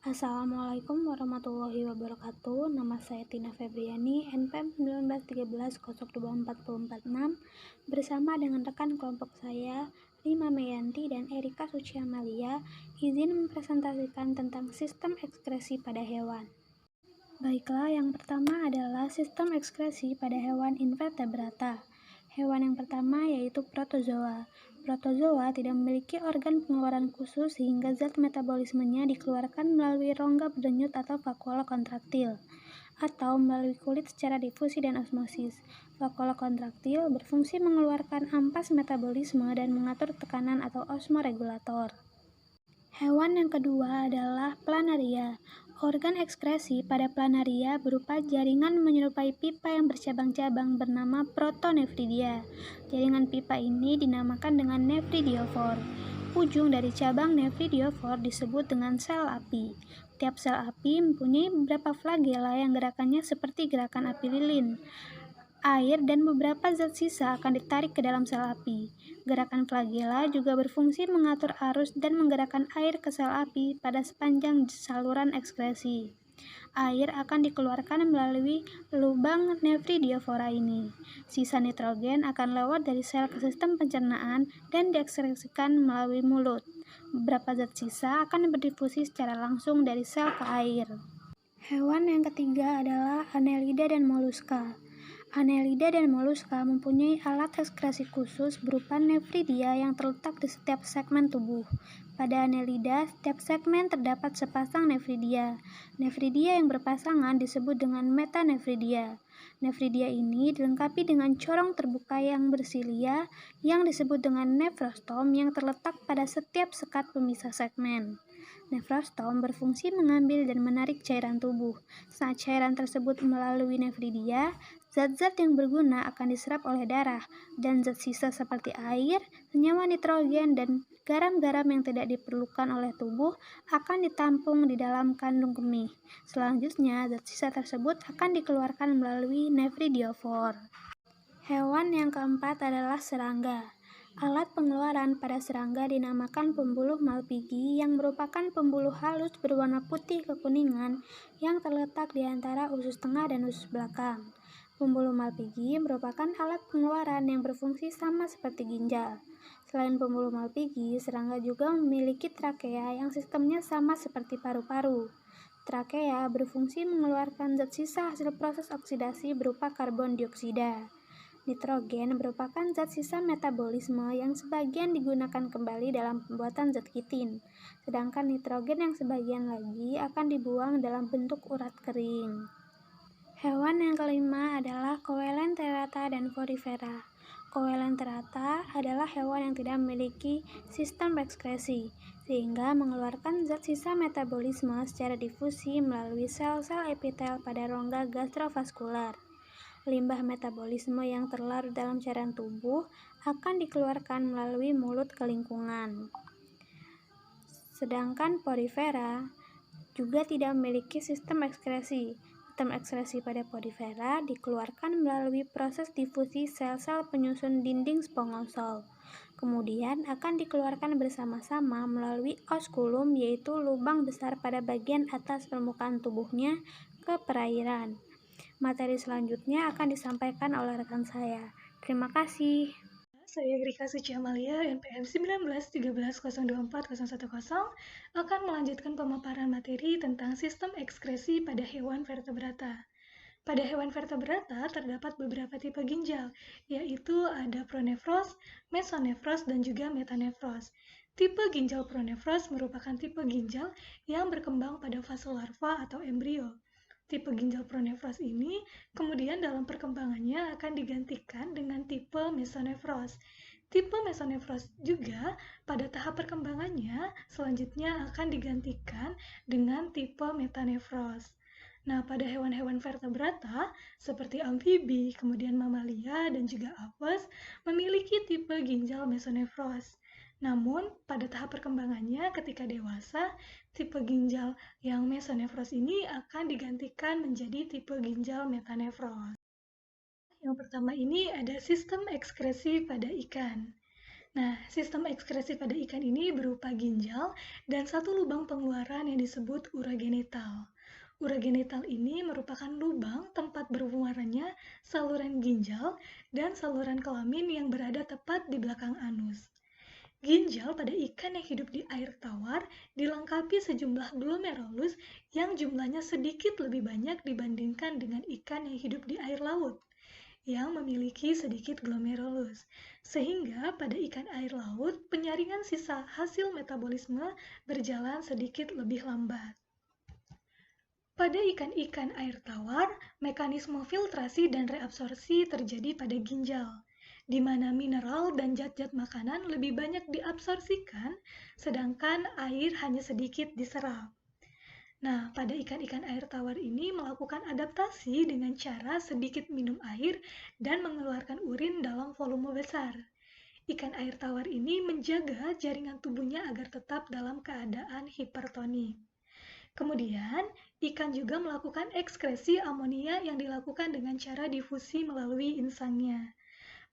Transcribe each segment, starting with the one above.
Assalamualaikum warahmatullahi wabarakatuh. Nama saya Tina Febriani, NPM 1913024446, bersama dengan rekan kelompok saya, Rima Meyanti dan Erika Suciamalia, izin mempresentasikan tentang sistem ekskresi pada hewan. Baiklah, yang pertama adalah sistem ekskresi pada hewan invertebrata. Hewan yang pertama yaitu protozoa. Protozoa tidak memiliki organ pengeluaran khusus sehingga zat metabolismenya dikeluarkan melalui rongga berdenyut atau vakuola kontraktil atau melalui kulit secara difusi dan osmosis. Vakuola kontraktil berfungsi mengeluarkan ampas metabolisme dan mengatur tekanan atau osmoregulator. Hewan yang kedua adalah planaria. Organ ekskresi pada planaria berupa jaringan menyerupai pipa yang bercabang-cabang bernama protonefridia. Jaringan pipa ini dinamakan dengan nefridiofor. Ujung dari cabang nefridiofor disebut dengan sel api. Tiap sel api mempunyai beberapa flagela yang gerakannya seperti gerakan api lilin. Air dan beberapa zat sisa akan ditarik ke dalam sel api. Gerakan flagela juga berfungsi mengatur arus dan menggerakkan air ke sel api pada sepanjang saluran ekskresi. Air akan dikeluarkan melalui lubang nefridiofora ini. Sisa nitrogen akan lewat dari sel ke sistem pencernaan dan diekskresikan melalui mulut. Beberapa zat sisa akan berdifusi secara langsung dari sel ke air. Hewan yang ketiga adalah Annelida dan Moluska. Annelida dan Moluska mempunyai alat ekskresi khusus berupa nefridia yang terletak di setiap segmen tubuh. Pada Annelida, setiap segmen terdapat sepasang nefridia. Nefridia yang berpasangan disebut dengan metanefridia. Nefridia ini dilengkapi dengan corong terbuka yang bersilia yang disebut dengan nefrostom yang terletak pada setiap sekat pemisah segmen. Nefrostom berfungsi mengambil dan menarik cairan tubuh. Saat cairan tersebut melalui nefridia, zat-zat yang berguna akan diserap oleh darah, dan zat sisa seperti air, senyawa nitrogen, dan garam-garam yang tidak diperlukan oleh tubuh akan ditampung di dalam kandung kemih. Selanjutnya, zat sisa tersebut akan dikeluarkan melalui nefridiofor. Hewan yang keempat adalah serangga. Alat pengeluaran pada serangga dinamakan pembuluh Malpighi yang merupakan pembuluh halus berwarna putih kekuningan yang terletak di antara usus tengah dan usus belakang. Pembuluh Malpighi merupakan alat pengeluaran yang berfungsi sama seperti ginjal. Selain pembuluh Malpighi, serangga juga memiliki trakea yang sistemnya sama seperti paru-paru. Trakea berfungsi mengeluarkan zat sisa hasil proses oksidasi berupa karbon dioksida. Nitrogen merupakan zat sisa metabolisme yang sebagian digunakan kembali dalam pembuatan zat kitin, sedangkan nitrogen yang sebagian lagi akan dibuang dalam bentuk urat kering. Hewan yang kelima adalah Coelenterata dan Porifera. Coelenterata adalah hewan yang tidak memiliki sistem ekskresi, sehingga mengeluarkan zat sisa metabolisme secara difusi melalui sel-sel epitel pada rongga gastrovaskular. Limbah metabolisme yang terlarut dalam cairan tubuh akan dikeluarkan melalui mulut ke lingkungan. Sedangkan Porifera juga tidak memiliki sistem ekskresi. Sistem ekskresi pada Porifera dikeluarkan melalui proses difusi sel-sel penyusun dinding spongosol. Kemudian akan dikeluarkan bersama-sama melalui osculum, yaitu lubang besar pada bagian atas permukaan tubuhnya, ke perairan. Materi selanjutnya akan disampaikan oleh rekan saya. Terima kasih. Saya Rika Suciamalia, NPM 1913024010, akan melanjutkan pemaparan materi tentang sistem ekskresi pada hewan vertebrata. Pada hewan vertebrata terdapat beberapa tipe ginjal, yaitu ada pronefros, mesonefros, dan juga metanefros. Tipe ginjal pronefros merupakan tipe ginjal yang berkembang pada fase larva atau embrio. Tipe ginjal pronefros ini kemudian dalam perkembangannya akan digantikan dengan tipe mesonefros. Tipe mesonefros juga pada tahap perkembangannya selanjutnya akan digantikan dengan tipe metanefros. Nah, pada hewan-hewan vertebrata seperti amfibi, kemudian mamalia, dan juga apes memiliki tipe ginjal mesonefros. Namun, pada tahap perkembangannya ketika dewasa, tipe ginjal yang mesonefros ini akan digantikan menjadi tipe ginjal metanefros. Yang pertama ini ada sistem ekskresi pada ikan. Nah, sistem ekskresi pada ikan ini berupa ginjal dan satu lubang pengeluaran yang disebut urogenital. Urogenital ini merupakan lubang tempat bermuaranya saluran ginjal dan saluran kelamin yang berada tepat di belakang anus. Ginjal pada ikan yang hidup di air tawar dilengkapi sejumlah glomerulus yang jumlahnya sedikit lebih banyak dibandingkan dengan ikan yang hidup di air laut yang memiliki sedikit glomerulus. Sehingga pada ikan air laut, penyaringan sisa hasil metabolisme berjalan sedikit lebih lambat. Pada ikan-ikan air tawar, mekanisme filtrasi dan reabsorpsi terjadi pada ginjal, di mana mineral dan zat-zat makanan lebih banyak diabsorpsikan, sedangkan air hanya sedikit diserap. Nah, pada ikan-ikan air tawar ini melakukan adaptasi dengan cara sedikit minum air dan mengeluarkan urin dalam volume besar. Ikan air tawar ini menjaga jaringan tubuhnya agar tetap dalam keadaan hipertoni. Kemudian, ikan juga melakukan ekskresi amonia yang dilakukan dengan cara difusi melalui insangnya.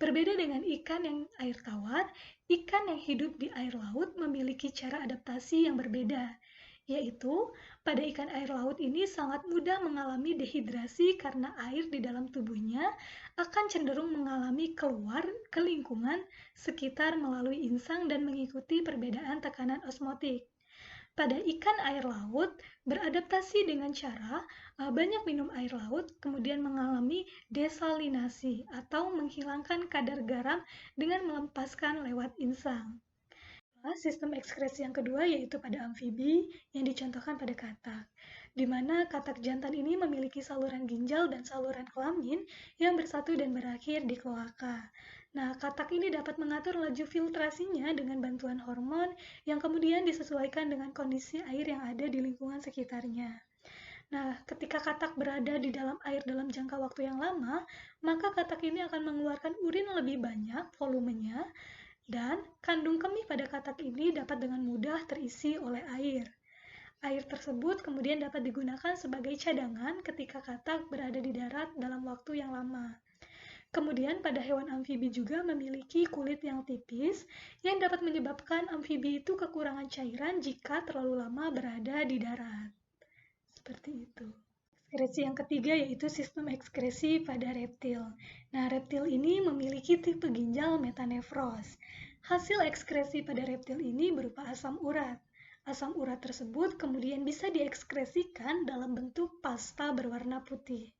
Berbeda dengan ikan yang air tawar, ikan yang hidup di air laut memiliki cara adaptasi yang berbeda, yaitu pada ikan air laut ini sangat mudah mengalami dehidrasi karena air di dalam tubuhnya akan cenderung mengalami keluar ke lingkungan sekitar melalui insang dan mengikuti perbedaan tekanan osmotik. Pada ikan air laut beradaptasi dengan cara banyak minum air laut, kemudian mengalami desalinasi atau menghilangkan kadar garam dengan melepaskan lewat insang. Sistem ekskresi yang kedua yaitu pada amfibi yang dicontohkan pada katak, di mana katak jantan ini memiliki saluran ginjal dan saluran kelamin yang bersatu dan berakhir di kloaka. Nah, katak ini dapat mengatur laju filtrasinya dengan bantuan hormon yang kemudian disesuaikan dengan kondisi air yang ada di lingkungan sekitarnya. Nah, ketika katak berada di dalam air dalam jangka waktu yang lama, maka katak ini akan mengeluarkan urin lebih banyak volumenya, dan kandung kemih pada katak ini dapat dengan mudah terisi oleh air. Air tersebut kemudian dapat digunakan sebagai cadangan ketika katak berada di darat dalam waktu yang lama. Kemudian pada hewan amfibi juga memiliki kulit yang tipis yang dapat menyebabkan amfibi itu kekurangan cairan jika terlalu lama berada di darat. Seperti itu. Ekskresi yang ketiga yaitu sistem ekskresi pada reptil. Nah, reptil ini memiliki tipe ginjal metanefros. Hasil ekskresi pada reptil ini berupa asam urat. Asam urat tersebut kemudian bisa diekskresikan dalam bentuk pasta berwarna putih.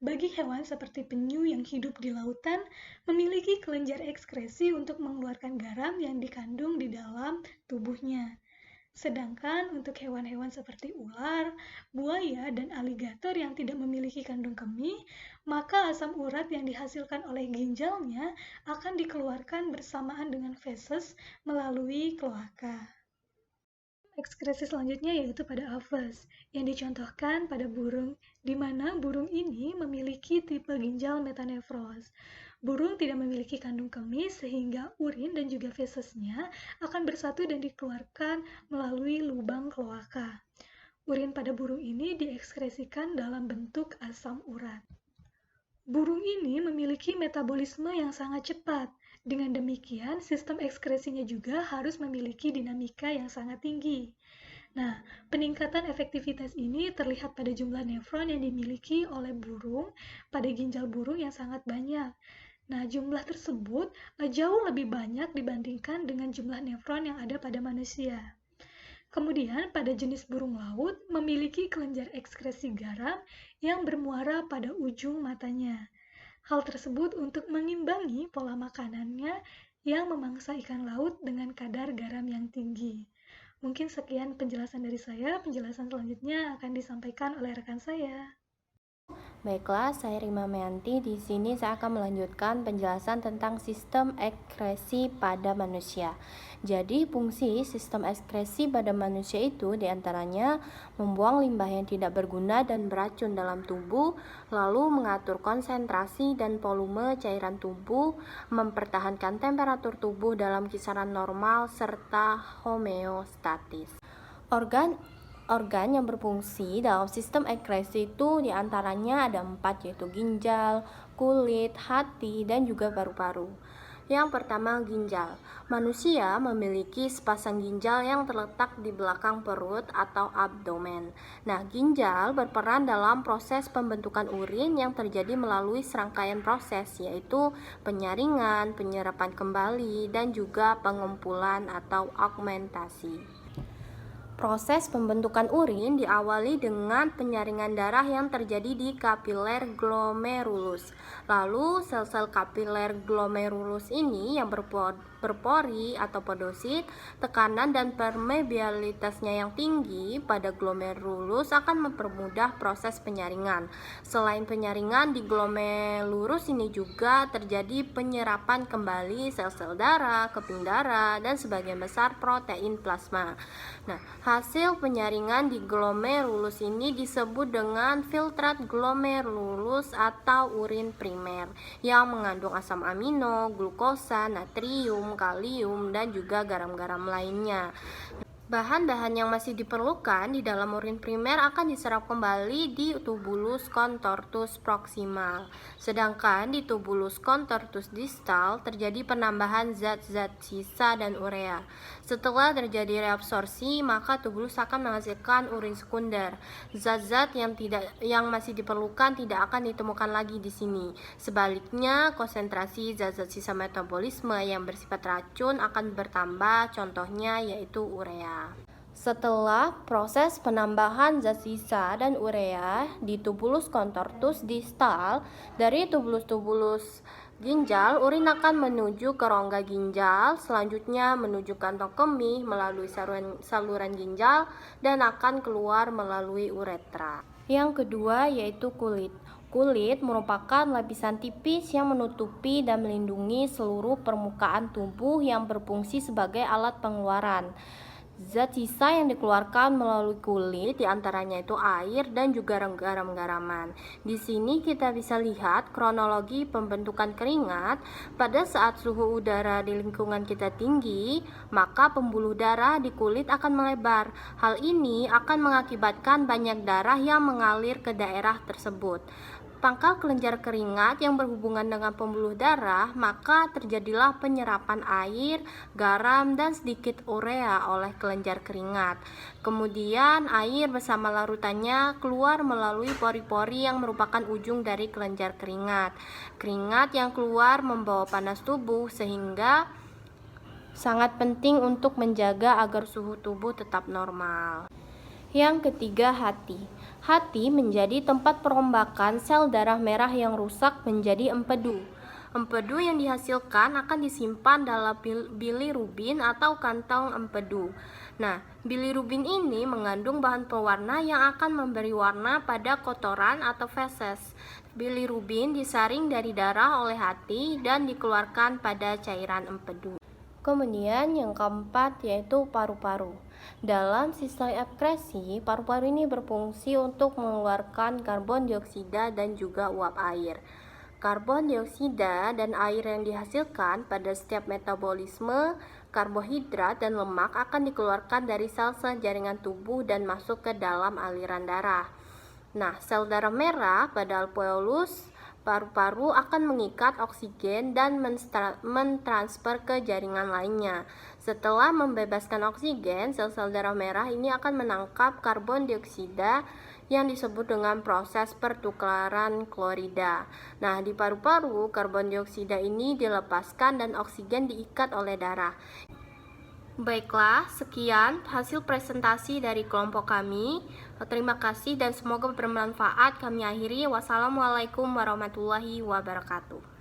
Bagi hewan seperti penyu yang hidup di lautan, memiliki kelenjar ekskresi untuk mengeluarkan garam yang dikandung di dalam tubuhnya. Sedangkan untuk hewan-hewan seperti ular, buaya, dan aligator yang tidak memiliki kandung kemih, maka asam urat yang dihasilkan oleh ginjalnya akan dikeluarkan bersamaan dengan feses melalui kloaka. Ekskresi selanjutnya yaitu pada aves, yang dicontohkan pada burung, di mana burung ini memiliki tipe ginjal metanefros. Burung tidak memiliki kandung kemih sehingga urin dan juga fesesnya akan bersatu dan dikeluarkan melalui lubang kloaka. Urin pada burung ini diekskresikan dalam bentuk asam urat. Burung ini memiliki metabolisme yang sangat cepat. Dengan demikian, sistem ekskresinya juga harus memiliki dinamika yang sangat tinggi. Nah, peningkatan efektivitas ini terlihat pada jumlah nefron yang dimiliki oleh burung pada ginjal burung yang sangat banyak. Nah, jumlah tersebut jauh lebih banyak dibandingkan dengan jumlah nefron yang ada pada manusia. Kemudian, pada jenis burung laut memiliki kelenjar ekskresi garam yang bermuara pada ujung matanya. Hal tersebut untuk mengimbangi pola makanannya yang memangsa ikan laut dengan kadar garam yang tinggi. Mungkin sekian penjelasan dari saya. Penjelasan selanjutnya akan disampaikan oleh rekan saya. Baiklah, saya Rima Meanti. Di sini saya akan melanjutkan penjelasan tentang sistem ekskresi pada manusia. Jadi, fungsi sistem ekskresi pada manusia itu diantaranya membuang limbah yang tidak berguna dan beracun dalam tubuh, lalu mengatur konsentrasi dan volume cairan tubuh, mempertahankan temperatur tubuh dalam kisaran normal, serta homeostatis. Organ yang berfungsi dalam sistem ekskresi itu diantaranya ada 4, yaitu ginjal, kulit, hati, dan juga paru-paru. Yang pertama, ginjal. Manusia memiliki sepasang ginjal yang terletak di belakang perut atau abdomen. Nah, ginjal berperan dalam proses pembentukan urin yang terjadi melalui serangkaian proses, yaitu penyaringan, penyerapan kembali, dan juga pengumpulan atau augmentasi. Proses pembentukan urin diawali dengan penyaringan darah yang terjadi di kapiler glomerulus. Lalu sel-sel kapiler glomerulus ini yang berpori atau podosit, tekanan dan permeabilitasnya yang tinggi pada glomerulus akan mempermudah proses penyaringan. Selain penyaringan, di glomerulus ini juga terjadi penyerapan kembali sel-sel darah, keping darah, dan sebagian besar protein plasma. Nah, hasil penyaringan di glomerulus ini disebut dengan filtrat glomerulus atau urin primer yang mengandung asam amino, glukosa, natrium, kalium, dan juga garam-garam lainnya. Bahan-bahan yang masih diperlukan di dalam urin primer akan diserap kembali di tubulus contortus proximal. Sedangkan di tubulus contortus distal terjadi penambahan zat-zat sisa dan urea. Setelah terjadi reabsorpsi, maka tubulus akan menghasilkan urin sekunder. Zat-zat yang masih diperlukan tidak akan ditemukan lagi di sini. Sebaliknya, konsentrasi zat-zat sisa metabolisme yang bersifat racun akan bertambah, contohnya yaitu urea. Setelah proses penambahan zat sisa dan urea di tubulus contortus distal dari tubulus-tubulus ginjal, urin akan menuju ke rongga ginjal, selanjutnya menuju kantong kemih melalui saluran ginjal dan akan keluar melalui uretra. Yang kedua yaitu kulit. Kulit merupakan lapisan tipis yang menutupi dan melindungi seluruh permukaan tubuh yang berfungsi sebagai alat pengeluaran. Zat sisa yang dikeluarkan melalui kulit diantaranya itu air dan juga garam-garaman. Di sini kita bisa lihat kronologi pembentukan keringat. Pada saat suhu udara di lingkungan kita tinggi, maka pembuluh darah di kulit akan melebar. Hal ini akan mengakibatkan banyak darah yang mengalir ke daerah tersebut. Pangkal kelenjar keringat yang berhubungan dengan pembuluh darah, maka terjadilah penyerapan air, garam, dan sedikit urea oleh kelenjar keringat. Kemudian air bersama larutannya keluar melalui pori-pori yang merupakan ujung dari kelenjar keringat. Keringat yang keluar membawa panas tubuh sehingga sangat penting untuk menjaga agar suhu tubuh tetap normal. Yang ketiga, hati. Hati menjadi tempat perombakan sel darah merah yang rusak menjadi empedu. Empedu yang dihasilkan akan disimpan dalam bilirubin atau kantong empedu. Nah, bilirubin ini mengandung bahan pewarna yang akan memberi warna pada kotoran atau feses. Bilirubin disaring dari darah oleh hati dan dikeluarkan pada cairan empedu. Kemudian yang keempat yaitu paru-paru. Dalam sistem ekskresi, paru-paru ini berfungsi untuk mengeluarkan karbon dioksida dan juga uap air. Karbon dioksida dan air yang dihasilkan pada setiap metabolisme, karbohidrat dan lemak akan dikeluarkan dari sel-sel jaringan tubuh dan masuk ke dalam aliran darah. Nah, sel darah merah pada alveolus paru-paru akan mengikat oksigen dan mentransfer ke jaringan lainnya. Setelah membebaskan oksigen, sel-sel darah merah ini akan menangkap karbon dioksida yang disebut dengan proses pertukaran klorida. Nah, di paru-paru, karbon dioksida ini dilepaskan dan oksigen diikat oleh darah. Baiklah, sekian hasil presentasi dari kelompok kami. Terima kasih dan semoga bermanfaat. Kami akhiri. Wassalamualaikum warahmatullahi wabarakatuh.